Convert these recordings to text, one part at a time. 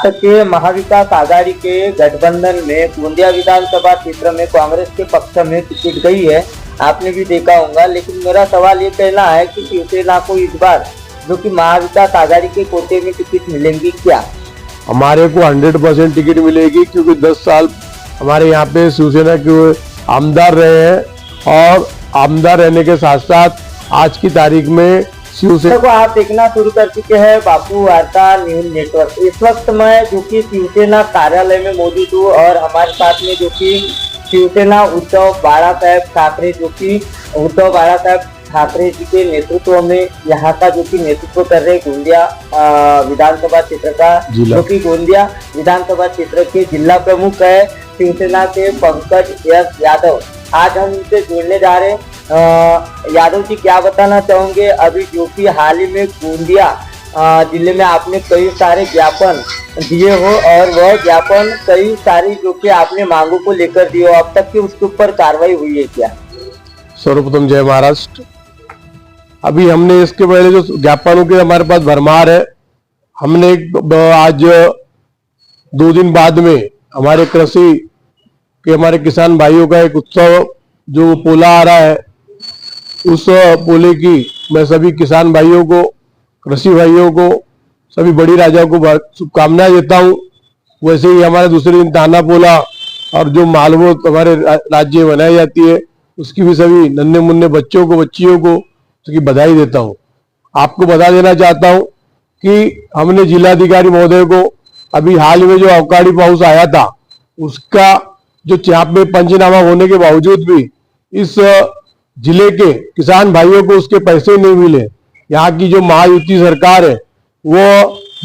के महाविकास आघाड़ी के गठबंधन में गोंदिया विधानसभा क्षेत्र में कांग्रेस के पक्ष में टिकट गई है, आपने भी देखा होगा। लेकिन मेरा सवाल ये कहना है कि शिवसेना को इस बार जो कि महाविकास आघाड़ी के कोटे में टिकट मिलेंगी क्या? हमारे को 100% टिकट मिलेगी, क्योंकि 10 साल हमारे यहाँ पे शिवसेना के आमदार रहे हैं और आमदार रहने के साथ साथ आज की तारीख में शिवसेना को आप देखना शुरू कर चुके हैं बापू वार्ता न्यूज नेटवर्क। इस वक्त मैं जो कि शिवसेना कार्यालय में मौजूद हूँ और हमारे साथ में जो कि शिवसेना उद्धव बाला साहेब ठाकरे जो कि उद्धव बाला साहेब ठाकरे जी के नेतृत्व में यहाँ का जो कि नेतृत्व कर रहे गोंदिया विधानसभा क्षेत्र का, जो कि गोंदिया विधानसभा क्षेत्र के जिला प्रमुख है शिवसेना के पंकज एस यादव। आज हम इनसे जुड़ने जा रहे हैं। यादव जी, क्या बताना चाहोगे अभी जो कि हाल ही में गोंदिया जिले में आपने कई सारे ज्ञापन दिए हो और वह ज्ञापन कई सारी जो कि आपने मांगों को लेकर दिए हो, अब तक की उसके ऊपर कार्रवाई हुई है क्या? सर्वप्रथम जय महाराष्ट्र। अभी हमने इसके पहले जो ज्ञापनों के हमारे पास भरमार है, हमने आज 2 दिन बाद में हमारे कृषि के हमारे किसान भाइयों का एक उत्सव जो पोला आ रहा है, उस पोले की मैं सभी किसान भाइयों को, कृषि भाइयों को, सभी बड़ी राजाओं को शुभकामनाएं देता हूं। वैसे ही हमारे दूसरे दिन ताना पोला और जो मालवो हमारे राज्य में मनाई जाती है, उसकी भी सभी नन्हे मुन्ने बच्चों को, बच्चियों को उसकी बधाई देता हूं। आपको बता देना चाहता हूं कि हमने जिलाधिकारी महोदय को अभी हाल में जो अवकाड़ी पाउस आया था, उसका जो यहाँ पे पंचनामा होने के बावजूद भी इस जिले के किसान भाइयों को उसके पैसे नहीं मिले। यहाँ की जो महायुति सरकार है वो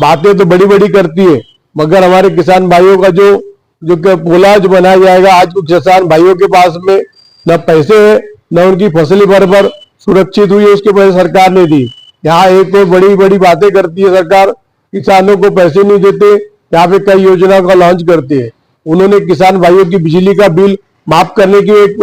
बातें तो बड़ी बड़ी करती है, मगर हमारे किसान भाइयों का जो पोला जो बनाया जाएगा, आज किसान भाइयों के पास में न पैसे है, न उनकी फसली बराबर सुरक्षित हुई है, उसके पैसे सरकार ने दी। यहाँ एक बड़ी बड़ी बातें करती है सरकार, किसानों को पैसे नहीं देते, यहाँ पे कई योजना का लॉन्च करते हैं। उन्होंने किसान भाइयों की बिजली का बिल माफ करने की एक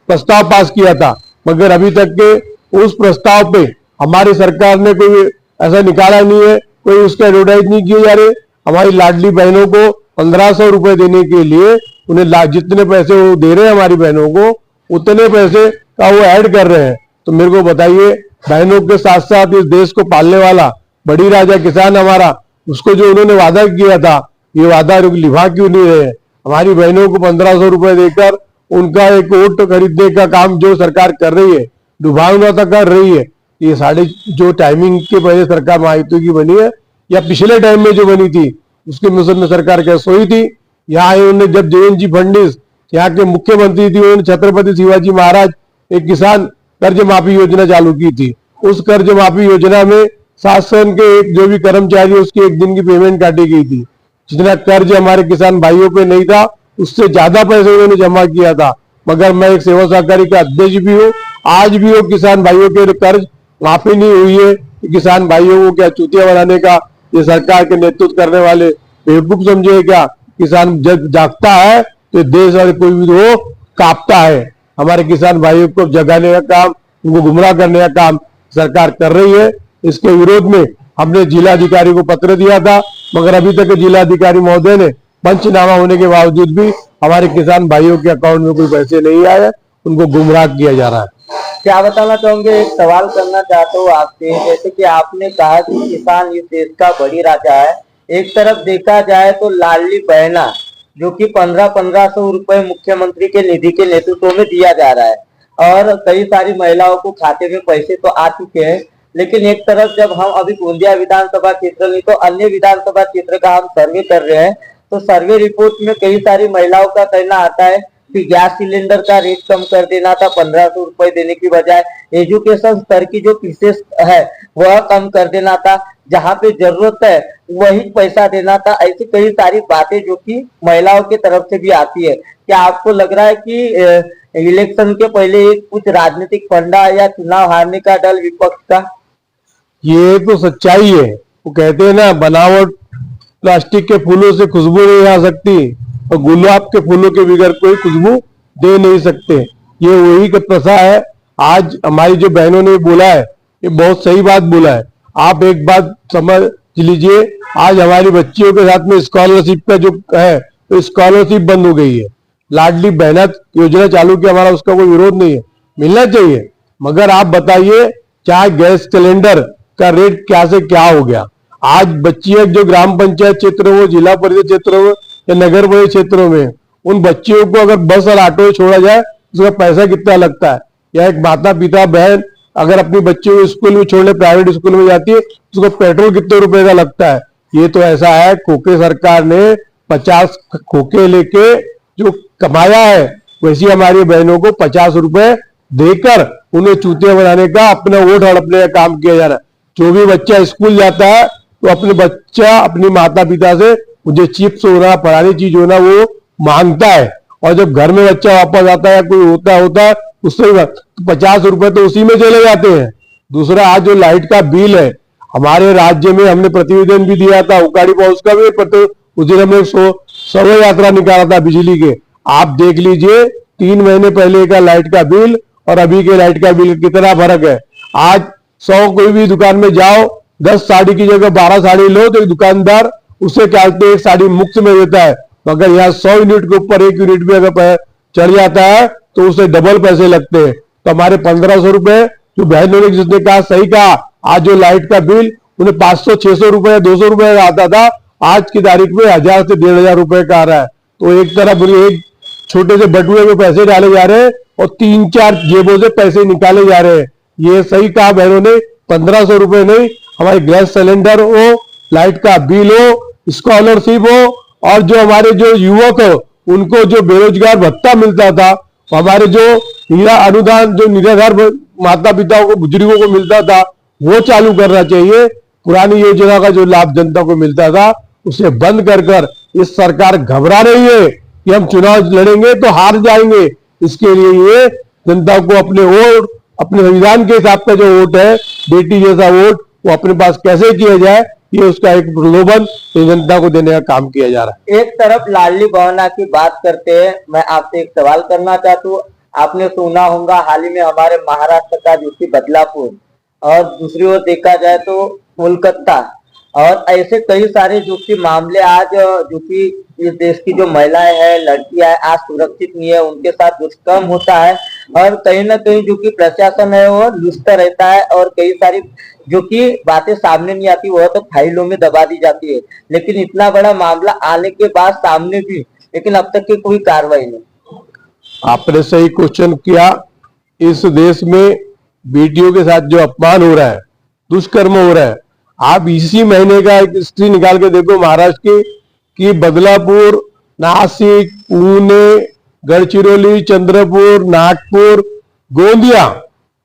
प्रस्ताव पास किया था, मगर अभी तक के उस प्रस्ताव पे हमारी सरकार ने कोई ऐसा निकाला नहीं है, कोई उसका एडवर्टाइज नहीं किए जा रहे। हमारी लाडली बहनों को 1500 रुपए देने के लिए उन्हें जितने पैसे वो दे रहे हैं हमारी बहनों को, उतने पैसे का वो ऐड कर रहे हैं। तो मेरे को बताइए, बहनों के साथ साथ इस देश को पालने वाला बड़ी राजा किसान हमारा, उसको जो उन्होंने वादा किया था, ये वादा निभा क्यों नहीं रहे? हमारी बहनों को 1500 रुपए देकर उनका एक वोट खरीदने का काम जो सरकार कर रही है, डुबावना तक कर रही है। ये साढ़े जो टाइमिंग के पहले सरकार महायुति की बनी है या पिछले टाइम में जो बनी थी, उसके मिशन में सरकार क्या सोई थी? यहाँ उन्होंने जब JNG फडणवीस यहाँ के मुख्यमंत्री थी, उन्होंने छत्रपति शिवाजी महाराज एक किसान कर्ज माफी योजना चालू की थी। उस कर्ज माफी योजना में शासन के एक जो भी कर्मचारी उसकी 1 दिन की पेमेंट काटी गई थी। जितना कर्ज हमारे किसान भाइयों पे नहीं था, उससे ज्यादा पैसे उन्होंने जमा किया था। मगर मैं एक सेवा सहकारी का अध्यक्ष भी हूँ, आज भी वो किसान भाइयों के कर्ज माफी नहीं हुई है। किसान भाइयों को क्या चूतिया बनाने का ये सरकार के नेतृत्व करने वाले बेवकूफ समझे क्या? किसान जब जागता है तो देश और कोई भी हो कांपता है। हमारे किसान भाइयों को जगाने का काम, उनको गुमराह करने का काम सरकार कर रही है। इसके विरोध में हमने जिलाधिकारी को पत्र दिया था, मगर अभी तक जिलाधिकारी महोदय ने पंचनामा होने के बावजूद भी हमारे किसान भाइयों के अकाउंट में कोई पैसे नहीं आए, उनको गुमराह किया जा रहा है। क्या बताना चाहोगे? एक सवाल करना चाहता हूँ आपसे। जैसे कि आपने कहा कि किसान इस देश का बड़ी राजा है, एक तरफ देखा जाए तो लाडली बहना जो कि 1500 रुपए मुख्यमंत्री के निधि के नेतृत्व में दिया जा रहा है और कई सारी महिलाओं को खाते में पैसे तो आ चुके हैं। लेकिन एक तरफ जब हम अभी गोंदिया विधानसभा क्षेत्र नहीं तो अन्य विधानसभा क्षेत्र का हम सर्वे कर रहे हैं, तो सर्वे रिपोर्ट में कई सारी महिलाओं का कहना आता है कि गैस सिलेंडर का रेट कम कर देना था, 1500 रुपए देने की बजाय एजुकेशन स्तर की जो फीसेस है वह कम कर देना था, जहाँ पे जरूरत है वही पैसा देना था। ऐसी कई सारी बातें जो कि महिलाओं की तरफ से भी आती है। क्या आपको लग रहा है कि इलेक्शन के पहले कुछ राजनीतिक फंडा या चुनाव हारने का डर विपक्ष का? ये तो सच्चाई है। वो कहते हैं ना, बनावट प्लास्टिक के फूलों से खुशबू नहीं आ सकती और गुलाब के फूलों के बगैर कोई खुशबू दे नहीं सकते। ये वही का प्रथा है। आज हमारी जो बहनों ने बोला है, ये बहुत सही बात बोला है। आप एक बात समझ लीजिए आज हमारी बच्चियों के साथ में स्कॉलरशिप का जो है तो स्कॉलरशिप बंद हो गई है। लाडली बहना योजना चालू की, हमारा उसका कोई विरोध नहीं है, मिलना चाहिए। मगर आप बताइए चाहे गैस सिलेंडर का रेट क्या से क्या हो गया। आज बच्चियां जो ग्राम पंचायत क्षेत्र हो, जिला परिषद क्षेत्र हो या नगर परिषद क्षेत्रों में, उन बच्चियों को अगर बस और ऑटो छोड़ा जाए उसका पैसा कितना लगता है, या एक माता पिता बहन अगर अपनी बच्चियों को स्कूल में छोड़ने प्राइवेट स्कूल में जाती है उसको पेट्रोल कितने रुपए का लगता है। ये तो ऐसा है खोखे सरकार ने 50 खोखे लेके जो कमाया है, वैसी हमारी बहनों को 50 रुपए देकर उन्हें चूतिया बनाने का, अपना वोट हड़पने का काम किया जा रहा है। जो भी बच्चा स्कूल जाता है तो अपने बच्चा अपनी माता पिता से मुझे चिप्स होना फलानी चीज होना वो मांगता है, और जब घर में बच्चा वापस आता है कोई होता है उससे 50 रुपए तो उसी में चले जाते हैं। दूसरा आज जो लाइट का बिल है हमारे राज्य में, हमने प्रतिवेदन भी दिया था उकाड़ी पाउस का भी, उस दिन हमने शव यात्रा निकाला था बिजली के। आप देख लीजिए 3 महीने पहले का लाइट का बिल और अभी के लाइट का बिल कितना फर्क है। आज 100 कोई भी दुकान में जाओ 10 साड़ी की जगह 12 साड़ी लो तो एक दुकानदार उससे क्या कहते एक साड़ी मुफ्त में देता है, मगर यहाँ 100 यूनिट के ऊपर 1 यूनिट भी अगर चढ़ जाता है तो उसे डबल पैसे लगते हैं। तो हमारे 1500 रुपए जो बहनों ने जिसने कहा सही कहा, आज जो लाइट का बिल उन्हें 500-600 रुपए या 200 रुपए का आता था, आज की तारीख में 1000 से 1500 रुपए का आ रहा है। तो एक तरफ एक छोटे से बटुए में पैसे डाले जा रहे हैं और 3-4 जेबों से पैसे निकाले जा रहे हैं। ये सही कहा बहनों ने, 1500 रुपए नहीं, हमारे गैस सिलेंडर हो, लाइट का बिल हो, स्कॉलरशिप हो, और जो हमारे जो युवक हो उनको जो बेरोजगार भत्ता मिलता था, हमारे जो अनुदान जो निराधार माता पिताओं को बुजुर्गों को मिलता था वो चालू करना चाहिए। पुरानी योजना का जो लाभ जनता को मिलता था उसे बंद कर इस सरकार घबरा रही है कि हम चुनाव लड़ेंगे तो हार जाएंगे। इसके लिए ये जनता को अपने वोट, अपने संविधान के हिसाब का जो वोट है, बेटी जैसा वोट, वो अपने पास कैसे किया जाए, ये उसका एक प्रलोभन जनता को देने का काम किया जा रहा है। एक तरफ लाडली बहना की बात करते हैं, मैं आपसे एक सवाल करना चाहता हूँ। आपने सुना होगा हाल ही में हमारे महाराष्ट्र का जो कि बदलापुर, और दूसरी ओर देखा जाए तो कोलकाता, और ऐसे कई सारे जो कि मामले आज जो कि इस देश की जो महिलाएं हैं, लड़कियां हैं, आज सुरक्षित नहीं है, उनके साथ दुष्कर्म होता है, और कहीं ना कहीं जो कि प्रशासन है वो लुचता रहता है, और कई सारी जो कि बातें सामने नहीं आती वह तो फाइलों में दबा दी जाती है। लेकिन इतना बड़ा मामला आने के बाद सामने भी, लेकिन अब तक की कोई कार्रवाई नहीं। आपने सही क्वेश्चन किया। इस देश में बेटियों के साथ जो अपमान हो रहा है, दुष्कर्म हो रहा है, आप इसी महीने का एक हिस्ट्री निकाल के देखो महाराष्ट्र की बदलापुर, नासिक, पुणे, गढ़चिरौली, चंद्रपुर, नागपुर, गोंदिया,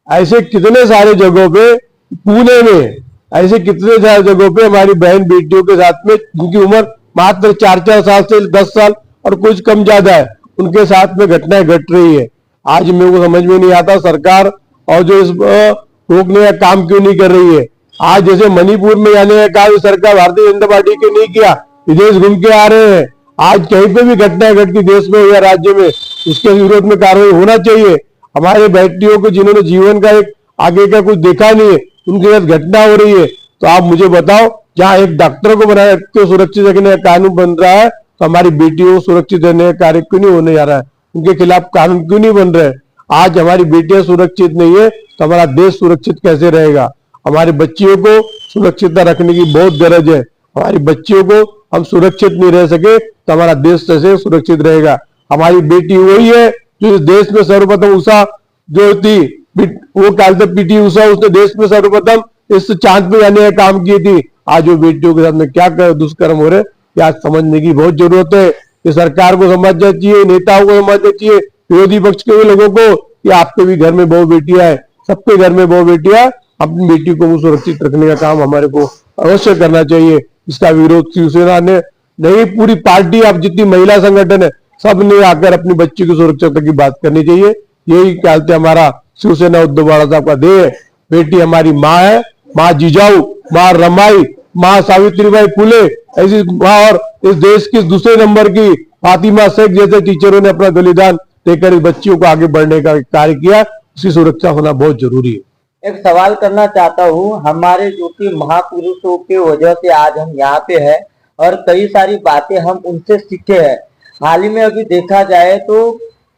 ऐसे कितने सारे जगहों पे, पुणे में ऐसे कितने सारे जगहों पे हमारी बहन बेटियों के साथ में जिनकी उम्र मात्र 4-4 साल से 10 साल और कुछ कम ज्यादा है, उनके साथ में घटनाएं घट रही है। आज मेरे को समझ में नहीं आता सरकार और जो इस रोकने का काम क्यों नहीं कर रही है। आज जैसे मणिपुर में जाने का काम सरकार भारतीय जनता पार्टी के नहीं किया, विदेश घूम के आ रहे हैं। आज कहीं पे भी घटनाएं घटती देश में या राज्य में, उसके विरोध में कार्रवाई होना चाहिए। हमारे बेटियों को जिन्होंने जीवन का एक आगे का कुछ देखा नहीं है, उनके साथ घटना हो रही है, तो आप मुझे बताओ जहां एक डॉक्टर को बनाया तो सुरक्षित रखने का कानून बन रहा है, तो हमारी बेटियों को सुरक्षित रहने का कार्य क्यों नहीं होने जा रहा है, उनके खिलाफ कानून क्यों नहीं बन रहे हैं। आज हमारी बेटियां सुरक्षित नहीं है तो हमारा देश सुरक्षित कैसे रहेगा। हमारी बच्चियों को सुरक्षित रखने की बहुत गरज है। हमारी बच्चियों को हम सुरक्षित नहीं रह सके तो हमारा देश कैसे सुरक्षित रहेगा। हमारी बेटी वही है जो इस देश में सर्वप्रथम उषा जो थी, वो कहते पीटी उषा, उसने देश में सर्वप्रथम इस चांद पे जाने का काम की थी। आज वो बेटियों के साथ में क्या दुष्कर्म हो रहे, क्या समझने की बहुत जरूरत है। ये सरकार को समझना चाहिए, नेताओं को समझना चाहिए, विरोधी पक्ष के लोगों को, कि आपके भी घर में बहु बेटियां है, सबके घर में बहु बेटियां, अपनी बेटी को सुरक्षित रखने का काम हमारे को अवश्य करना चाहिए। इसका विरोध शिवसेना ने नहीं, पूरी पार्टी, आप जितनी महिला संगठन है सब ने आकर अपनी बच्ची की सुरक्षा की बात करनी चाहिए। यही कहते हमारा शिवसेना उद्धव बाला साहब का ध्येय है। बेटी हमारी माँ है, माँ जिजाऊ, माँ रमाई, माँ सावित्रीबाई फुले, ऐसी माँ, और इस देश की दूसरे नंबर की फातिमा शेख जैसे टीचरों ने अपना बलिदान देकर इस बच्चियों को आगे बढ़ने का कार्य किया। उसकी सुरक्षा होना बहुत जरूरी है। एक सवाल करना चाहता हूँ, हमारे जो कि महापुरुषों के वजह से आज हम यहाँ पे हैं और कई सारी बातें हम उनसे सीखे हैं। हाल ही में अभी देखा जाए तो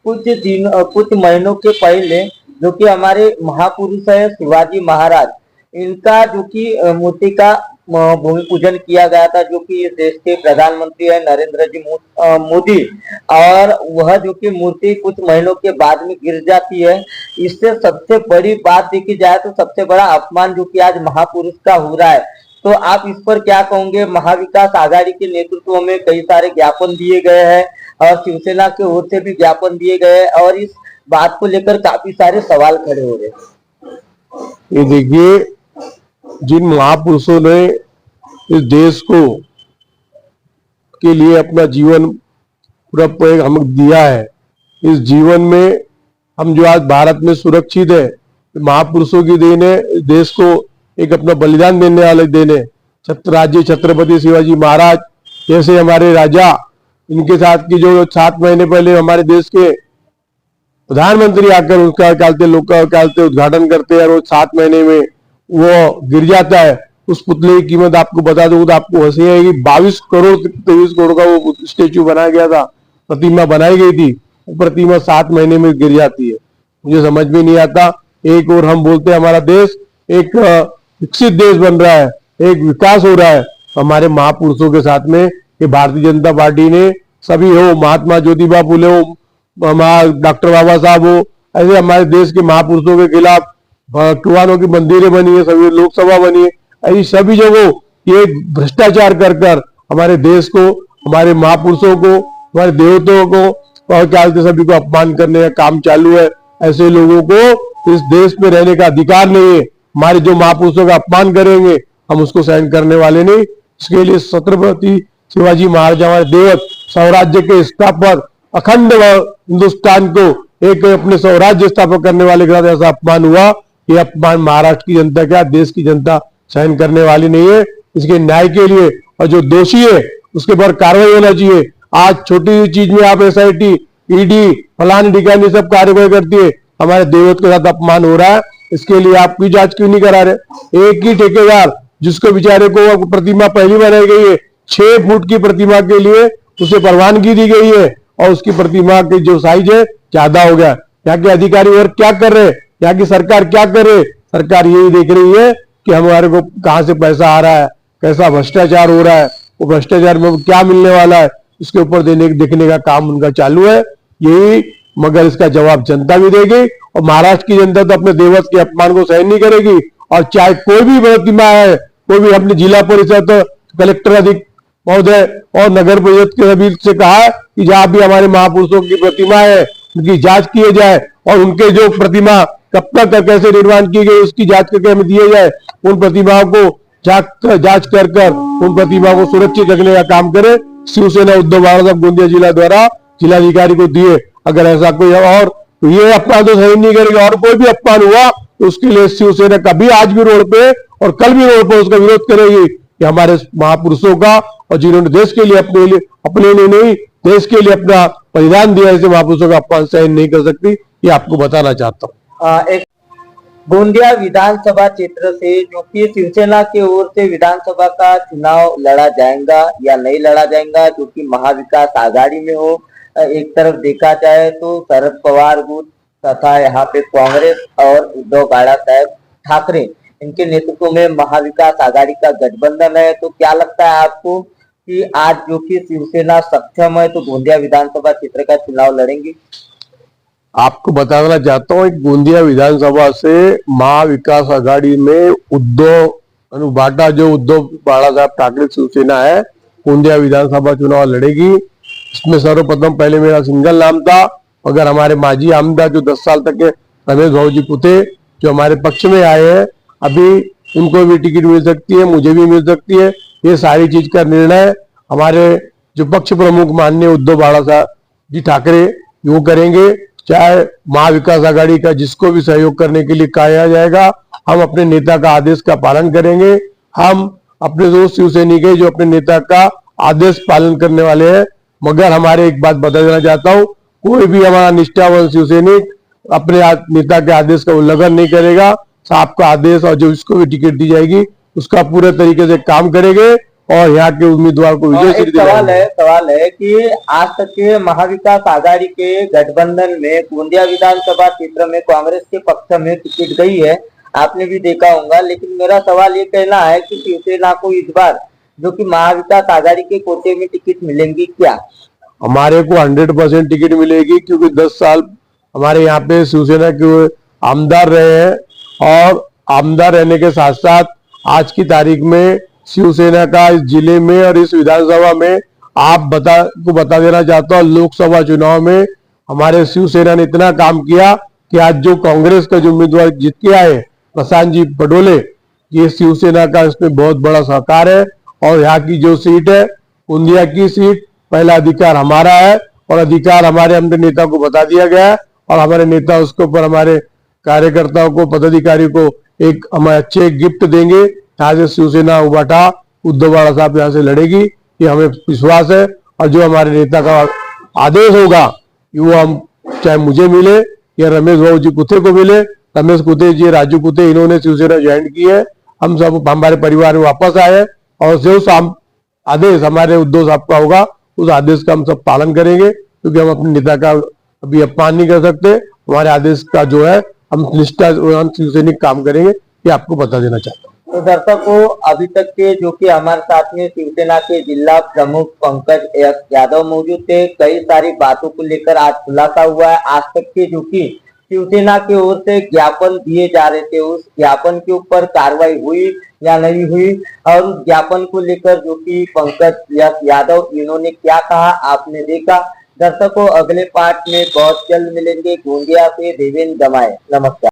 कुछ महीनों के पहले जो कि हमारे महापुरुष है शिवाजी महाराज, इनका जो कि मूर्ति का भूमि पूजन किया गया था, जो कि इस देश के प्रधानमंत्री है नरेंद्र जी मोदी। और वह जो कि मूर्ति कुछ महीनों के बाद में गिर जाती है। इससे सबसे बड़ी बात देखी जाए तो सबसे बड़ा अपमान जो कि आज महापुरुष का हो रहा है। तो आप इस पर क्या कहोगे? महाविकास आघाड़ी के नेतृत्व में कई सारे ज्ञापन दिए गए हैं और शिवसेना की ओर से भी ज्ञापन दिए गए हैं और इस बात को लेकर काफी सारे सवाल खड़े हो रहे हैं। ये देखिए, जिन महापुरुषों ने इस देश को के लिए अपना जीवन पूरा हमें दिया है, इस जीवन में हम जो आज भारत में सुरक्षित है, महापुरुषों की देन है। इस देश को एक अपना बलिदान देने वाले देन है। राज्य छत्रपति शिवाजी महाराज जैसे हमारे राजा, इनके साथ की जो 7 महीने पहले हमारे देश के प्रधानमंत्री आकर उसका कहते उद्घाटन करते हैं और 7 महीने में वो गिर जाता है। उस पुतले की कीमत आपको बता दूं तो आपको हंसी आएगी। 22 करोड़ 23 करोड़ का वो स्टेचू बनाया गया था, प्रतिमा बनाई गई थी। वो प्रतिमा 7 महीने में गिर जाती है। मुझे समझ में नहीं आता। एक और हम बोलते हैं हमारा देश एक विकसित देश बन रहा है, एक विकास हो रहा है। हमारे महापुरुषों के साथ में ये भारतीय जनता पार्टी ने सभी हो, महात्मा ज्योतिबा फुले हो, डॉक्टर बाबा साहब हो, ऐसे हमारे देश के महापुरुषों के खिलाफ भगवानों की मंदिरें बनी है, सभी लोकसभा बनी है। ऐसी सभी जगहों ये भ्रष्टाचार कर कर हमारे देश को, हमारे महापुरुषों को, हमारे देवताओं को और क्या सभी को अपमान करने का काम चालू है। ऐसे लोगों को इस देश में रहने का अधिकार नहीं है। हमारे जो महापुरुषों का अपमान करेंगे हम उसको सहन करने वाले नहीं। इसके लिए छत्रपति शिवाजी महाराज हमारे देवत, स्वराज्य के स्थापक, अखंड हिंदुस्तान को एक अपने स्वराज्य स्थापक करने वाले के साथ ऐसा अपमान हुआ, ये अपमान महाराष्ट्र की जनता क्या देश की जनता सहन करने वाली नहीं है। इसके न्याय के लिए और जो दोषी है उसके ऊपर कार्रवाई होना चाहिए। आज छोटी चीज में आप SIT, ED, फलानी ढिकानी सब कार्रवाई करती है, हमारे देवत के साथ अपमान हो रहा है। इसके लिए आप कोई जांच क्यों नहीं करा रहे? एक ही ठेकेदार जिसको बेचारे को प्रतिमा पहली बनाई गई है, 6 फुट की प्रतिमा के लिए उसे परवानगी दी गई है और उसकी प्रतिमा की जो साइज है ज्यादा हो गया। यहाँ के अधिकारी वर्ग क्या कर रहे हैं? यहाँ की सरकार क्या कर रही है? सरकार यही देख रही है कि हमारे को कहां से पैसा आ रहा है, कैसा भ्रष्टाचार हो रहा है, वो भ्रष्टाचार में क्या मिलने वाला है, इसके ऊपर देखने का काम उनका चालू है। यही, मगर इसका जवाब जनता भी देगी और महाराष्ट्र की जनता तो अपने देवत के अपमान को सहन नहीं करेगी। और चाहे कोई भी प्रतिमा है, कोई भी अपने जिला परिषद, कलेक्टर अधिक महोदय और नगर परिषद के सभी से कहा है कि जहां भी हमारे महापुरुषों की प्रतिमा है उनकी जांच की जाए और उनके जो प्रतिमा कब तक कैसे निर्माण की गई उसकी जांच करके हमें दिए जाए। उन प्रतिमाओं को जांच कर उन प्रतिमाओं को सुरक्षित रखने का काम करे। शिवसेना उद्धव बाळासाहेब गोंदिया जिला द्वारा जिलाधिकारी को दिए। अगर ऐसा कोई और तो ये अपमान तो सही नहीं करेगा और कोई भी अपमान हुआ तो उसके लिए शिवसेना कभी आज भी रोड पे और कल भी रोड पे उसका विरोध करेगी कि हमारे महापुरुषों का और जिन्होंने देश के लिए अपने लिए नहीं देश के लिए अपना बलिदान दिया, ऐसे महापुरुषों का अपमान सहन नहीं कर सकती। ये आपको बताना चाहता हूँ। एक गोंदिया विधानसभा क्षेत्र से जो कि शिवसेना की ओर से विधानसभा का चुनाव लड़ा जाएगा या नहीं लड़ा जाएगा, जो कि महाविकास आघाड़ी में हो। एक तरफ देखा जाए तो शरद पवार गुट तथा यहाँ पे कांग्रेस और उद्धव बाळासाहेब ठाकरे, इनके नेतृत्व में महाविकास आघाड़ी का गठबंधन है। तो क्या लगता है आपको कि आज जो कि शिवसेना सक्षम है तो गोंदिया विधानसभा क्षेत्र का चुनाव लड़ेंगी? आपको बताना चाहता हूँ, गोंदिया विधानसभा से महाविकास आघाड़ी में उद्धव अनुबाटा जो उद्धव बाळासाहेब ठाकरे शिवसेना है, गोंदिया विधानसभा चुनाव लड़ेगी। इसमें सर्वप्रथम पहले मेरा सिंगल नाम था, मगर हमारे माजी आमदार जो 10 साल तक के रमेश भाऊजी पुते जो हमारे पक्ष में आए हैं, अभी उनको भी टिकट मिल सकती है, मुझे भी मिल सकती है। ये सारी चीज का निर्णय हमारे जो पक्ष प्रमुख माननीय उद्धव बाळासाहेब जी ठाकरे वो करेंगे। चाहे महाविकास आघाड़ी का जिसको भी सहयोग करने के लिए कहा जाएगा, हम अपने नेता का आदेश का पालन करेंगे। हम अपने दोस्त शिवसैनिक के जो अपने नेता का आदेश पालन करने वाले हैं। मगर हमारे एक बात बता देना चाहता हूँ, कोई भी हमारा निष्ठावान शिवसैनिक अपने नेता के आदेश का उल्लंघन नहीं करेगा। साहब का आदेश और जो इसको भी टिकट दी जाएगी उसका पूरे तरीके से काम करेंगे और यहाँ के उम्मीदवार को विजय श्री दिलाएंगे। सवाल है कि आज तक के महाविकास आघाड़ी के गठबंधन में गोंदिया विधानसभा क्षेत्र में कांग्रेस के पक्ष में टिकट गई है, आपने भी देखा होगा, लेकिन मेरा सवाल ये कहना है कि शिवसेना को इस बार जो कि महाविकास आघाड़ी के कोटे में टिकट मिलेंगी क्या? हमारे को 100% टिकट मिलेगी, क्योंकि 10 साल हमारे यहाँ पे शिवसेना के आमदार रहे हैं और आमदार रहने के साथ साथ आज की तारीख में शिवसेना का इस जिले में और इस विधानसभा में आप बता देना चाहता हूँ, लोकसभा चुनाव में हमारे शिवसेना ने इतना काम किया कि आज जो कांग्रेस का जो उम्मीदवार जीत के आए प्रशांत जी पटोले, ये शिवसेना का इसमें बहुत बड़ा सहकार है। और यहाँ की जो सीट है गोंदिया की सीट, पहला अधिकार हमारा है और अधिकार हमारे हमने नेता को बता दिया गया है और हमारे नेता उसके ऊपर हमारे कार्यकर्ताओं को पदाधिकारी को एक हमें अच्छे गिफ्ट देंगे। यहाँ से शिवसेना उबाटा उद्धववाड़ा साहब यहाँ से लड़ेगी, ये हमें विश्वास है। और जो हमारे नेता का आदेश होगा वो हम चाहे मुझे मिले या रमेश बाबू जी कुत्ते को मिले, रमेश कुत्ते जी राजू कुत्ते इन्होंने शिवसेना ज्वाइन की है, हम सब हमारे परिवार में वापस आए और जो आदेश हमारे उद्धव साहब का होगा उस आदेश का हम सब पालन करेंगे, क्योंकि हम अपने नेता का अभी अपमान नहीं कर सकते। हमारे आदेश का जो है हम निष्ठा शिवसैनिक काम करेंगे, ये आपको बता देना चाहता हूँ। तो दर्शकों, अभी तक के जो कि हमारे साथ में शिवसेना के जिला प्रमुख पंकज यादव मौजूद थे, कई सारी बातों को लेकर आज खुलासा हुआ है। आज तक के जो कि शिवसेना की ओर से ज्ञापन दिए जा रहे थे, उस ज्ञापन के ऊपर कार्रवाई हुई या नहीं हुई, और उस ज्ञापन को लेकर जो कि पंकज यादव इन्होंने क्या कहा आपने देखा। दर्शकों, अगले पार्ट में बहुत जल्द मिलेंगे। गोंदिया से देवेंद्र जमाए, नमस्कार।